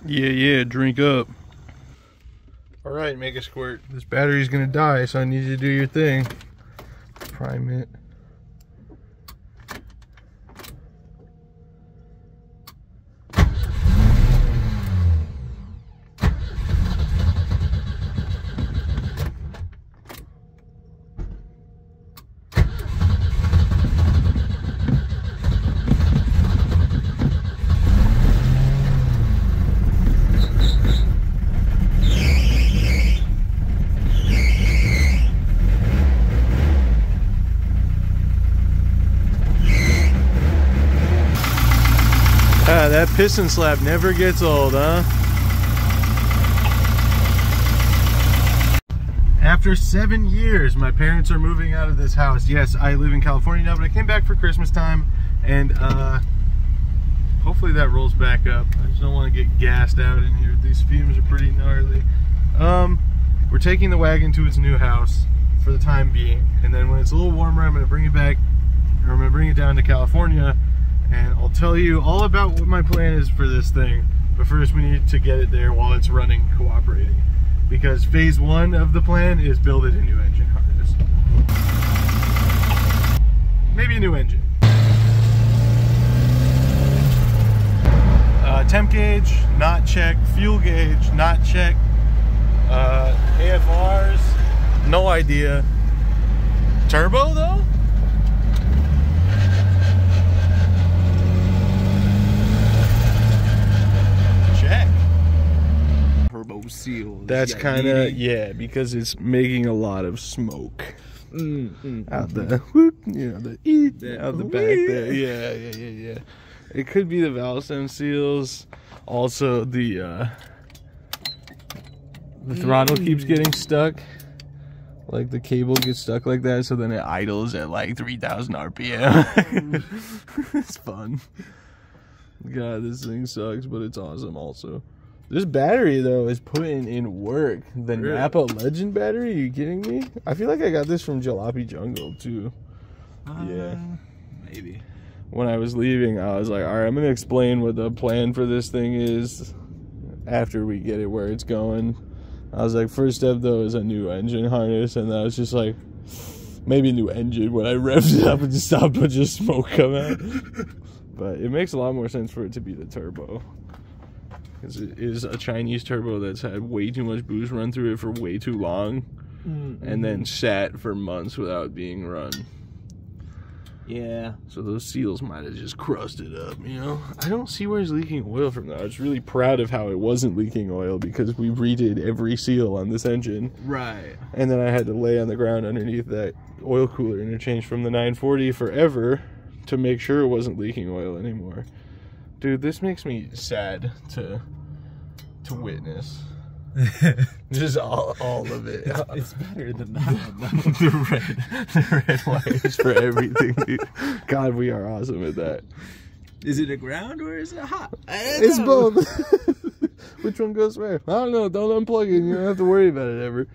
Yeah, drink up. All right, make a squirt. This battery's gonna die, so I need you to do your thing. Prime it. That piston slap never gets old, huh? After 7 years, my parents are moving out of this house. Yes, I live in California now, but I came back for Christmas time, and hopefully that rolls back up. I just don't want to get gassed out in here. These fumes are pretty gnarly. We're taking the wagon to its new house for the time being, and then when it's a little warmer, I'm going to bring it back, or I'm going to bring it down to California, and I'll tell you all about what my plan is for this thing. But first we need to get it there while it's running, cooperating. Because phase 1 of the plan is build it a new engine harness. Maybe a new engine. Temp gauge, not check. Fuel gauge, not check. AFRs, no idea. Turbo though? Seals. That's kind of, yeah, because it's making a lot of smoke out the whoop, you know, the out the back there. Yeah. It could be the valve stem seals. Also, the throttle keeps getting stuck. Like the cable gets stuck like that, so then it idles at like 3,000 RPM. It's fun. God, this thing sucks, but it's awesome also. This battery, though, is putting in work. The really? Napa Legend battery? Are you kidding me? I feel like I got this from Jalopy Jungle, too. Yeah. Maybe. When I was leaving, I was like, all right, I'm going to explain what the plan for this thing is after we get it where it's going. I was like, first step, though, is a new engine harness. And I was just like, maybe a new engine when I revved it up and just saw a bunch of smoke come out. But it makes a lot more sense for it to be the turbo. Because it is a Chinese turbo that's had way too much boost run through it for way too long, and then sat for months without being run. Yeah. So those seals might have just crusted up, you know? I don't see where it's leaking oil from though. I was really proud of how it wasn't leaking oil because we redid every seal on this engine. Right. And then I had to lay on the ground underneath that oil cooler interchange from the 940 forever to make sure it wasn't leaking oil anymore. Dude, this makes me sad to witness. Just all of it. It's better than that. the red wires for everything, dude. God, we are awesome at that. Is it a ground or is it hot? It's both. Which one goes where? I don't know. Don't unplug it. You don't have to worry about it ever.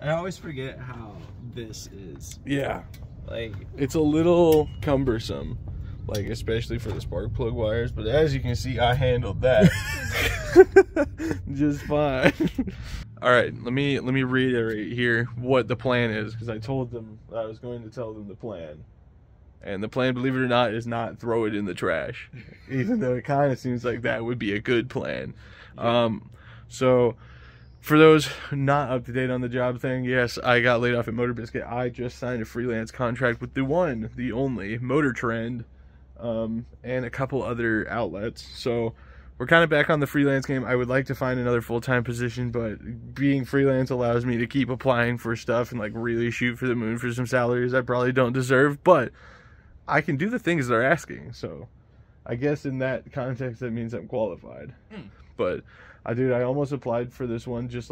I always forget how this is. Yeah. Like, it's a little cumbersome. Like, especially for the spark plug wires, but as you can see, I handled that just fine. All right, let me reiterate here what the plan is, because I told them I was going to tell them the plan, and the plan, believe it or not, is not throw it in the trash, even though it kind of seems like that would be a good plan. Yeah. So for those not up to date on the job thing, yes, I got laid off at Motor Biscuit. I just signed a freelance contract with the one, the only Motor Trend. And a couple other outlets, so we're kind of back on the freelance game. I would like to find another full-time position, but being freelance allows me to keep applying for stuff and like really shoot for the moon for some salaries I probably don't deserve, but I can do the things they're asking, so I guess in that context that means I'm qualified. But I almost applied for this one just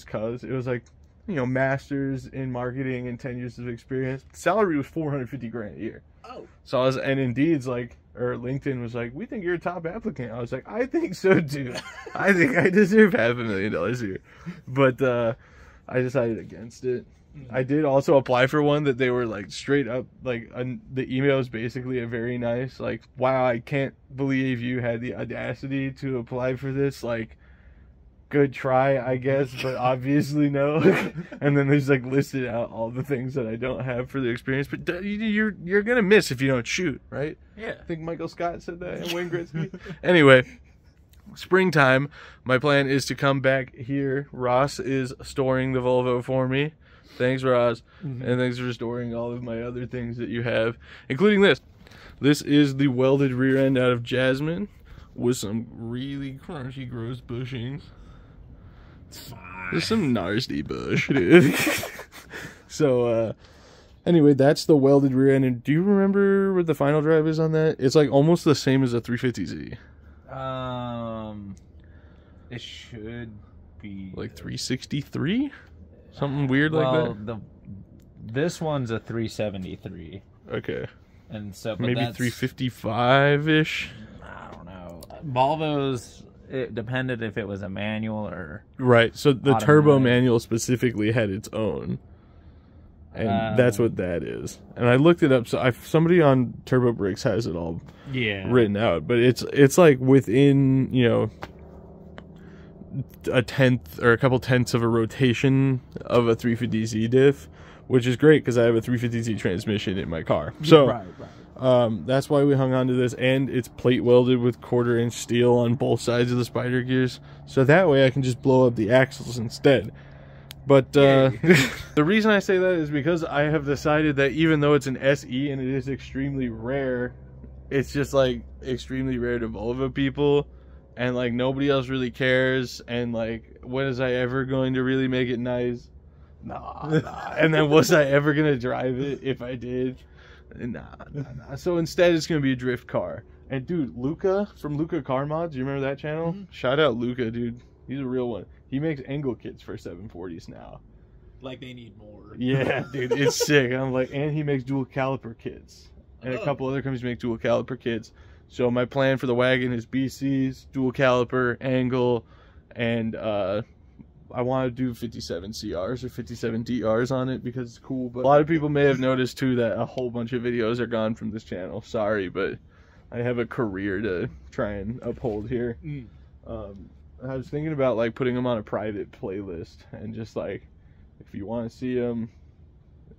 cause it was like, you know, masters in marketing and 10 years of experience. The salary was $450 grand a year. Oh. So I was, and Indeed's like, or LinkedIn was like, we think you're a top applicant. I was like, I think so too. I think I deserve $500,000 a year. But I decided against it I did also apply for one that they were like straight up like the email is basically a very nice like, wow, I can't believe you had the audacity to apply for this, like good try I guess, but obviously no. And then there's like listed out all the things that I don't have for the experience, but you're gonna miss if you don't shoot, right? Yeah, I think Michael Scott said that and Wayne Gretzky. Anyway, springtime, my plan is to come back here. Ross is storing the Volvo for me. Thanks, Ross. And thanks for storing all of my other things that you have, including this. This is the welded rear end out of Jasmine with some really crunchy, gross bushings. There's some nasty bush, dude. So, anyway, that's the welded rear end. And do you remember what the final drive is on that? It's like almost the same as a 350Z. It should be like 363, something weird like that. This one's a 373. Okay, and so maybe 355 ish. I don't know. Volvo's, it depended if it was a manual or right. So the automatic. turbo manual specifically had its own, and that's what that is. And I looked it up. So somebody on Turbo Bricks has it all written out, but it's like within, you know, a tenth or a couple tenths of a rotation of a 350Z diff, which is great because I have a 350Z transmission in my car. So that's why we hung on to this, and it's plate welded with 1/4 inch steel on both sides of the spider gears, so that way I can just blow up the axles instead. But the reason I say that is because I have decided that even though it's an SE and it is extremely rare, it's just like extremely rare to Volvo people, and like nobody else really cares, and like when is I ever going to really make it nice? Nah. And then was I ever gonna drive it if I did? Nah. So instead it's gonna be a drift car. And dude, Luca from Luca Car Mods, you remember that channel? Shout out Luca, dude. He's a real one. He makes angle kits for 740s now. Like they need more. Yeah, dude, it's sick. I'm like, and he makes dual caliper kits. And a couple other companies make dual caliper kits. So my plan for the wagon is BCs, dual caliper, angle, and I want to do 57 CRs or 57 DRs on it because it's cool. But a lot of people may have noticed too that a whole bunch of videos are gone from this channel. Sorry, but I have a career to try and uphold here. I was thinking about like putting them on a private playlist and just like, if you want to see them,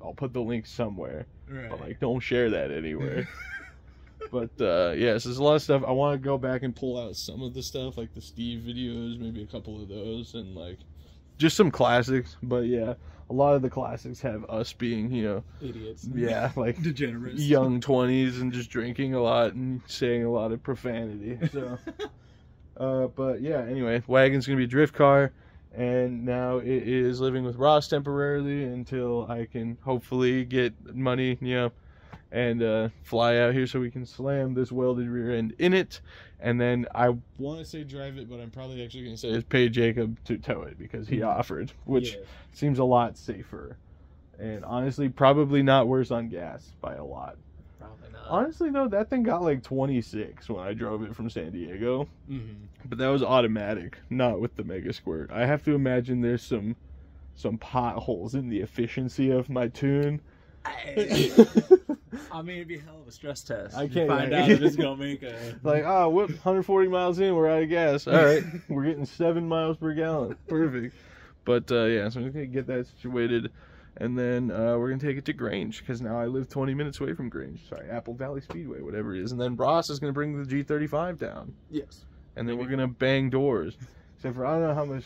I'll put the link somewhere. Right. But like, don't share that anywhere. But yeah, so there's a lot of stuff. I want to go back and pull out some of the stuff, like the Steve videos, maybe a couple of those, and like just some classics. But yeah, a lot of the classics have us being, you know, idiots. Yeah, like degenerates, young 20s, and just drinking a lot and saying a lot of profanity. So, but yeah, anyway, wagon's gonna be a drift car, and now it is living with Ross temporarily until I can hopefully get money, you know, and fly out here so we can slam this welded rear end in it. And then I want to say drive it, but I'm probably actually going to say is pay Jacob to tow it because he offered, which seems a lot safer. And honestly, probably not worse on gas by a lot. Probably not. Honestly, though, that thing got like 26 when I drove it from San Diego. But that was automatic, not with the Mega Squirt. I have to imagine there's some potholes in the efficiency of my tune. I mean, it'd be a hell of a stress test. I can't find out if it's gonna make a like, oh, whoop, 140 miles in, we're out of gas. All right, we're getting 7 miles per gallon. Perfect. But yeah, so I'm gonna get that situated, and then we're gonna take it to Grange because now I live 20 minutes away from Grange. Sorry, Apple Valley Speedway, whatever it is. And then Ross is gonna bring the G35 down. Yes. And then we're gonna bang doors. Except for I don't know how much.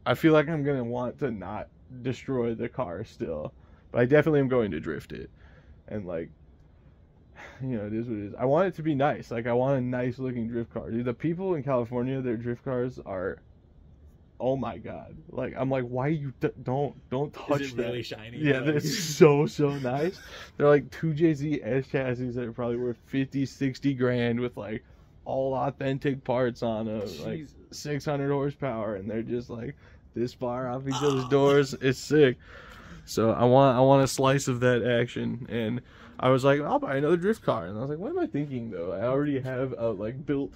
I feel like I'm gonna want to not destroy the car still. But I definitely am going to drift it. And, like, you know, it is what it is. I want it to be nice. Like, I want a nice-looking drift car. Dude, the people in California, their drift cars are, oh, my God. Like, I'm like, why you don't touch is it that. really shiny? Yeah, they're so nice. They're, like, 2JZ S chassis that are probably worth 50, 60 grand with, like, all authentic parts on them. Like, 600 horsepower. And they're just, like, this far off each other's doors. It's sick. So I want a slice of that action, and I was like, I'll buy another drift car, and I was like, what am I thinking though? I already have a like built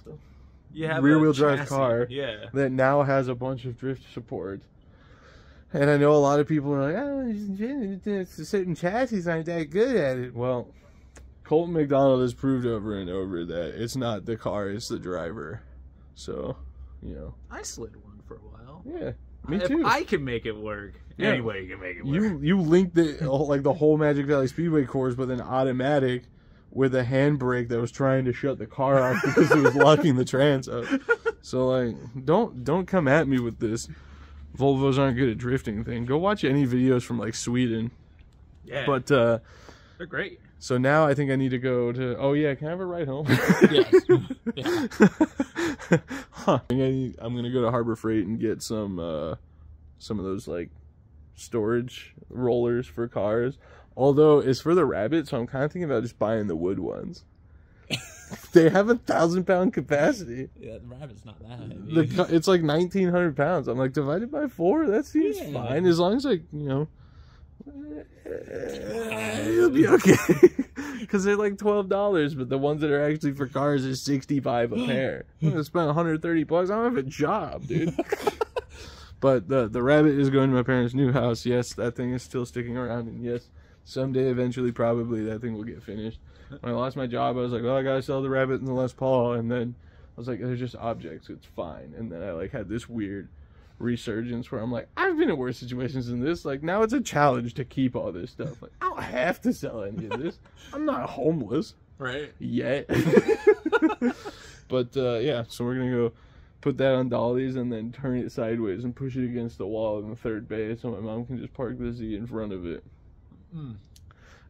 rear wheel drive car that now has a bunch of drift support, And I know a lot of people are like, oh, it's a certain chassis aren't that good at it. Well, Colton McDonald has proved over and over that it's not the car, it's the driver. So, you know. I slid one for a while. Yeah, me too. If I can make it work, yeah. anybody can make it work. You linked the whole Magic Valley Speedway course with an automatic with a handbrake that was trying to shut the car off because it was locking the trans up. So like, don't come at me with this Volvos aren't good at drifting thing. Go watch any videos from like Sweden. Yeah. But they're great. So now I think I need to go to. Oh yeah, can I have a ride home? Yes. Yeah. Huh. I'm gonna go to Harbor Freight and get some of those like storage rollers for cars. Although it's for the Rabbit, so I'm kind of thinking about just buying the wood ones. They have 1,000-pound capacity. Yeah, the Rabbit's not that heavy. It's like 1,900 pounds. I'm like, divided by 4, that seems fine. As long as like, you know, you'll be okay. Because they're like $12, but the ones that are actually for cars are $65 a pair. I'm gonna spend $130. I don't have a job, dude. But the Rabbit is going to my parents' new house. Yes, that thing is still sticking around, and yes, someday, eventually, probably that thing will get finished. When I lost my job, I was like, well, I gotta sell the Rabbit and the Les Paul, and then I was like, they're just objects, it's fine. And then I like had this weird resurgence where I'm like, I've been in worse situations than this. Like, now it's a challenge to keep all this stuff. Like, I don't have to sell any of this. I'm not homeless. Right. Yet. But yeah, so we're gonna go put that on dollies and then turn it sideways and push it against the wall in the third bay so my mom can just park the Z in front of it.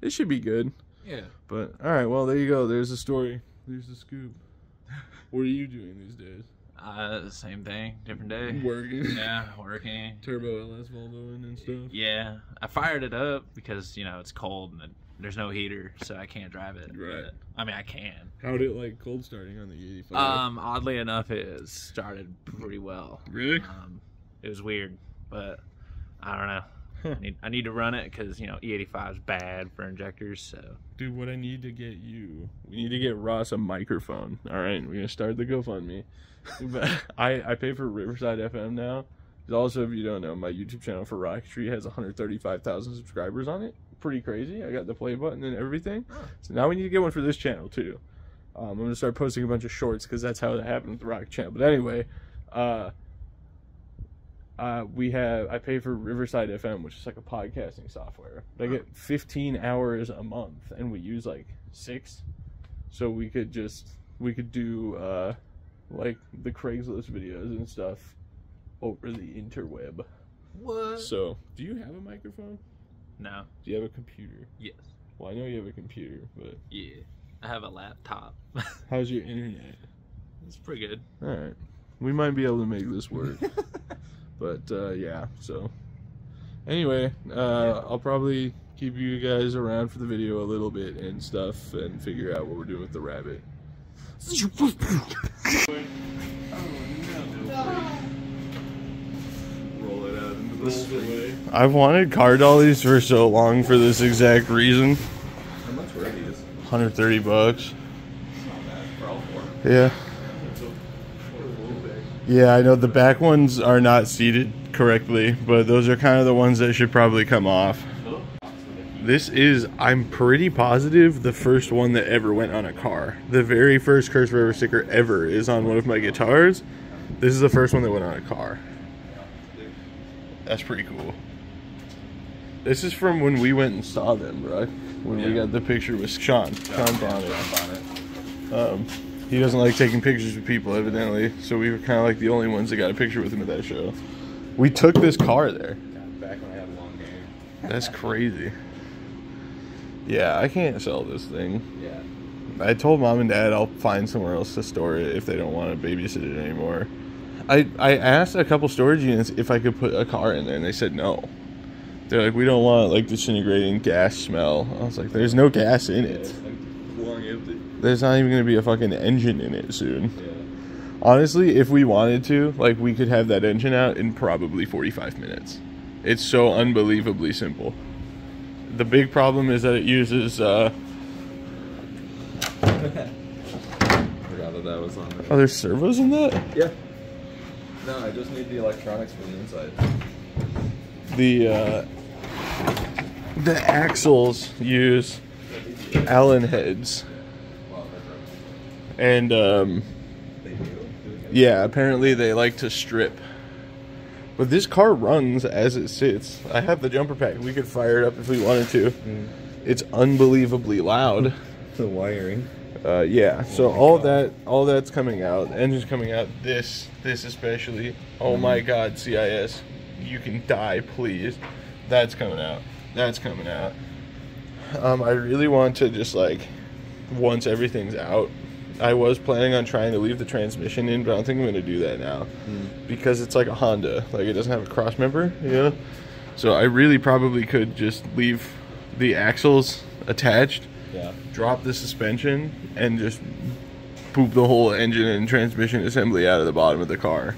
It should be good. Yeah. But alright, well there you go. There's the story. There's the scoop. What are you doing these days? Same thing, different day. Working. Yeah, working. Turbo LS Volvo and stuff. Yeah, I fired it up because you know it's cold and there's no heater, so I can't drive it. Right. But, I mean, I can. How'd it like cold starting on the 85? Oddly enough, it started pretty well. Really? It was weird, but I don't know. I need to run it because you know E85 is bad for injectors. So, dude, what I need to get you, we need to get Ross a microphone. All right, we're gonna start the GoFundMe. I pay for Riverside FM now. Also, if you don't know, my YouTube channel for Rocketry has 135,000 subscribers on it. Pretty crazy. I got the play button and everything. So now we need to get one for this channel too. I'm gonna start posting a bunch of shorts because that's how it happened with the Rocket channel. But anyway, I pay for Riverside FM, which is like a podcasting software. I get 15 hours a month, and we use like 6. So we could do like the Craigslist videos and stuff over the interweb. What? So, do you have a microphone? No. Do you have a computer? Yes. Well, I know you have a computer, but yeah, I have a laptop. How's your internet? It's pretty good. All right, we might be able to make this work. But yeah, so anyway, I'll probably keep you guys around for the video a little bit and stuff and figure out what we're doing with the Rabbit. Roll it out into the way. I've wanted car dollies for so long for this exact reason. How much were these? $130. Not bad for all 4. Yeah. Yeah, I know the back ones are not seated correctly, but those are kind of the ones that should probably come off. This is, I'm pretty positive, the first one that ever went on a car. The very first Curse Forever sticker ever is on one of my guitars. This is the first one that went on a car. That's pretty cool. This is from when we went and saw them, bro. When we got the picture with Sean Bonnet. He doesn't like taking pictures with people, evidently, so we were kind of like the only ones that got a picture with him at that show. We took this car there. Back when I had long hair. That's crazy. Yeah, I can't sell this thing. Yeah. I told mom and dad I'll find somewhere else to store it if they don't want to babysit it anymore. I asked a couple storage units if I could put a car in there, and they said no. They're like, we don't want like disintegrating gas smell. I was like, there's no gas in it. It's like long empty. There's not even going to be a fucking engine in it soon. Yeah. Honestly, if we wanted to, like, we could have that engine out in probably 45 minutes. It's so unbelievably simple. The big problem is that it uses, Forgot that was on there. Oh, there's servos in that? Yeah. No, I just need the electronics for the inside. the axles use Allen heads, and yeah, apparently they like to strip. But this car runs as it sits. I have the jumper pack. We could fire it up if we wanted to. It's unbelievably loud. The wiring. Yeah. So all that's coming out. The engine's coming out. This especially. Oh my God, CIS, you can die, please. That's coming out. That's coming out. I really want to just like, once everything's out, I was planning on trying to leave the transmission in, but I don't think I'm going to do that now because it's like a Honda. Like, it doesn't have a cross member, you know? So I really probably could just leave the axles attached, drop the suspension, and just poop the whole engine and transmission assembly out of the bottom of the car.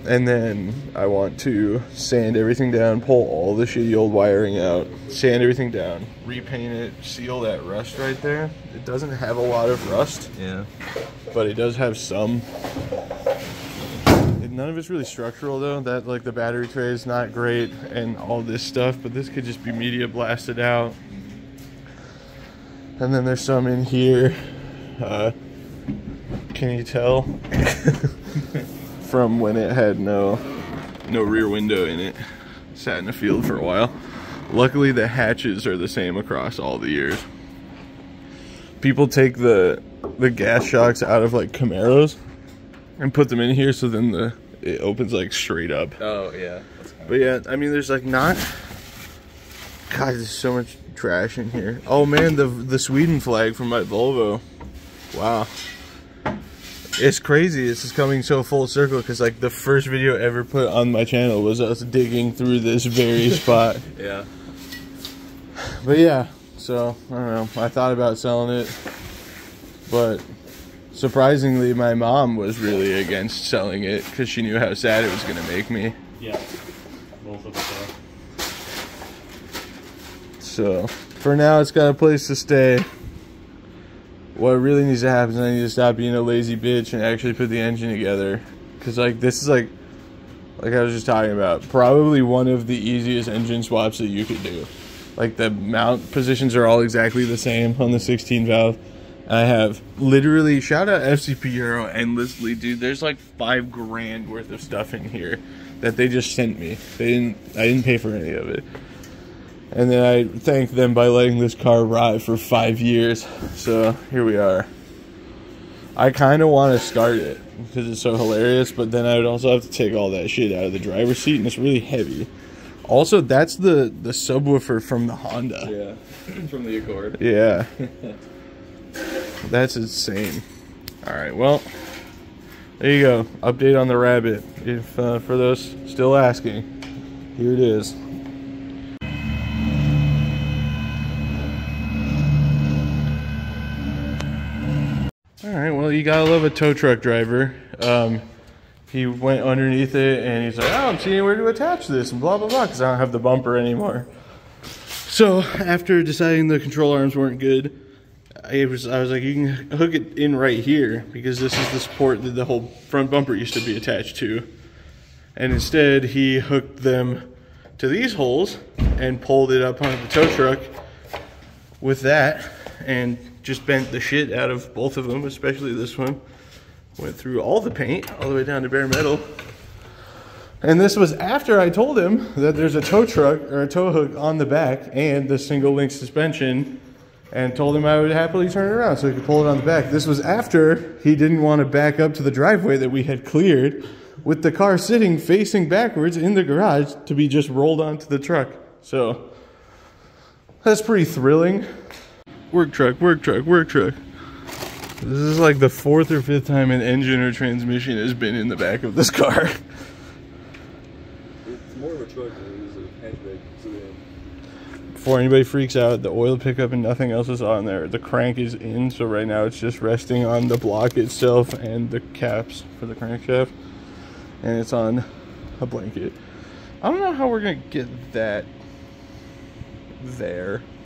And then I want to sand everything down, pull all the shitty old wiring out, sand everything down, repaint it, seal that rust right there. It doesn't have a lot of rust, but it does have some. None of it's really structural though. That, like, the battery tray is not great and all this stuff, but this could just be media blasted out. And then there's some in here. Can you tell? From when it had no rear window in it. Sat in the field for a while. Luckily the hatches are the same across all the years. People take the gas shocks out of like Camaros and put them in here, so then it opens like straight up. Oh yeah. But yeah, I mean, there's like not. God, there's so much trash in here. Oh man, the Sweden flag from my Volvo. Wow. It's crazy. This is coming so full circle because like the first video ever put on my channel was us digging through this very spot. Yeah. But yeah, so I don't know. I thought about selling it, but surprisingly, my mom was really against selling it because she knew how sad it was going to make me. Yeah, both of us are. So for now, it's got a place to stay. What really needs to happen is I need to stop being a lazy bitch and actually put the engine together. Because like this is like I was just talking about, probably one of the easiest engine swaps that you could do. Like the mount positions are all exactly the same on the 16 valve. I have literally, shout out FCP Euro endlessly, dude. There's like $5 grand worth of stuff in here that they just sent me. I didn't pay for any of it. And then I thanked them by letting this car ride for 5 years. So here we are. I kind of want to start it because it's so hilarious, but then I would also have to take all that shit out of the driver's seat, and it's really heavy. Also, that's the subwoofer from the Honda. Yeah, from the Accord. Yeah. That's insane. All right, well, there you go. Update on the Rabbit. If for those still asking, here it is. All right, well, you gotta love a tow truck driver. He went underneath it and he's like, oh, I'm seeing where to attach this and blah, blah, blah, because I don't have the bumper anymore. So after deciding the control arms weren't good, I was like, you can hook it in right here because this is the support that the whole front bumper used to be attached to. And instead, he hooked them to these holes and pulled it up onto the tow truck with that and just bent the shit out of both of them, especially this one. Went through all the paint, all the way down to bare metal. And this was after I told him that there's a tow truck or a tow hook on the back and the single link suspension, and told him I would happily turn it around so he could pull it on the back. This was after he didn't want to back up to the driveway that we had cleared with the car sitting facing backwards in the garage to be just rolled onto the truck. So that's pretty thrilling. Work truck, work truck, work truck. This is like the 4th or 5th time an engine or transmission has been in the back of this car. It's more of a truck than it is a hatchback sedan. Before anybody freaks out, the oil pickup and nothing else is on there. The crank is in, so right now it's just resting on the block itself and the caps for the crankshaft. And it's on a blanket. I don't know how we're gonna get that there.